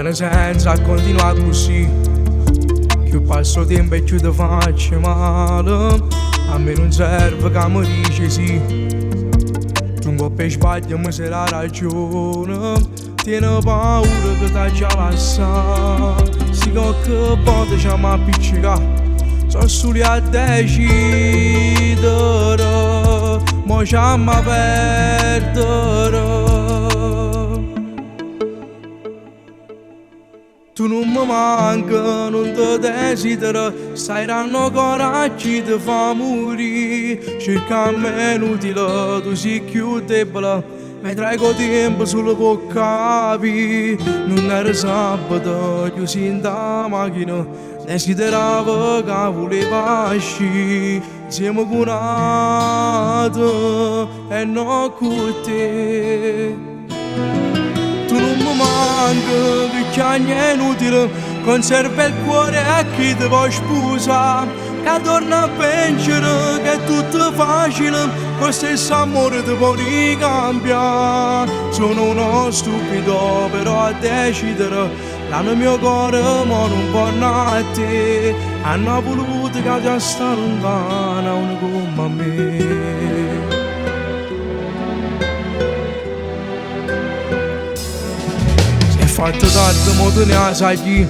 bene senza continuare così. Più passo tempo e più ti faccio male. A me non serve che mi dici sì. Un po' per sbaglio mi sei la ragione. Tieni paura che ti già lasciato. Si che pote ci mi appiccica. Sono soli a decidere. Mo ci mi perdere. Tu non mi manca, non ti desidero. Sairanno coraggio ti fa morire. Cerca me è inutile, tu sei più debole. Vedrai che tempo solo può capire. Non era sabato, chiusi in da macchina. Desideravo che voleva uscire. Siamo curati e non con te. Tu non mi manca, che ogni è inutile. Conserva il cuore a chi ti vuoi sposare. Che torna a vincere, che è tutto facile. Con stesso amore ti puoi ricambiare. Sono uno stupido però a decidere. L'anno mio cuore ma non può andare a te. Hanno voluto che ti sta lontana uno come me. Fatto tardi ma te ne sai.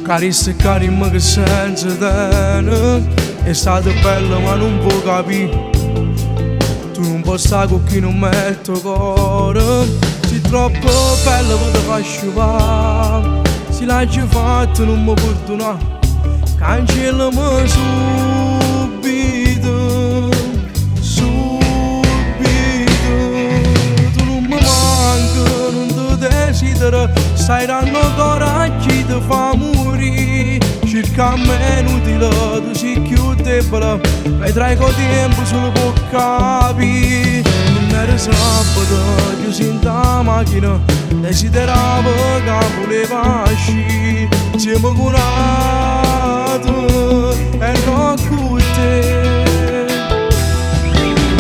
Carisse carimmo che senza te. È stato bello ma non può capire. Tu non puoi stare con chi non mette cuore. Sei troppo bello per te far sciupare. Se l'hai già fatto non mi perdonare. Cancellami subito. Sairanno coraggio ti fa morire. Cerca me è inutile, tu sei più debole. Vedrai che tempo solo può capire. Non era sabato, chiusi in da macchina. Desideravo che voleva uscire. Siamo curati e non con te.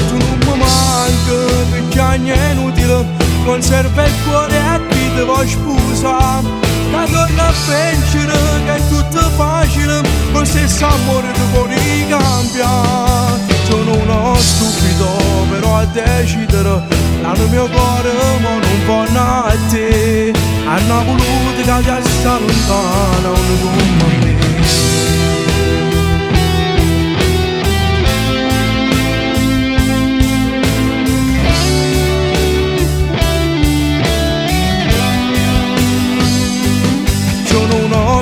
Tu non mi manca, perché ogni è inutile. Conserva il cuore a chi ti vuoi sposare. Ma torna a vincere che è tutto facile. Con stesso amore ti puoi ricambiare. Sono uno stupido però a decidere. L'hanno mio cuore ma non può andare a te. Hanno voluto che ti sta lontana uno come me.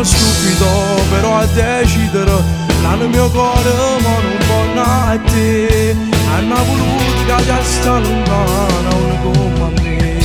Stupido però a decidere. L'hanno mio cuore ma non può andare a te. Hanno voluto che ti sta lontana uno come me.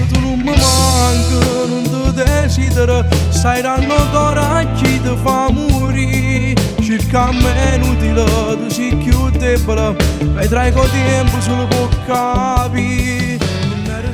Tu non mi manca, non ti desidero. Sairanno coraggio ti fa morire. Cerca me è inutile, tu sei più debole. Vedrai che tempo solo può capire. Non era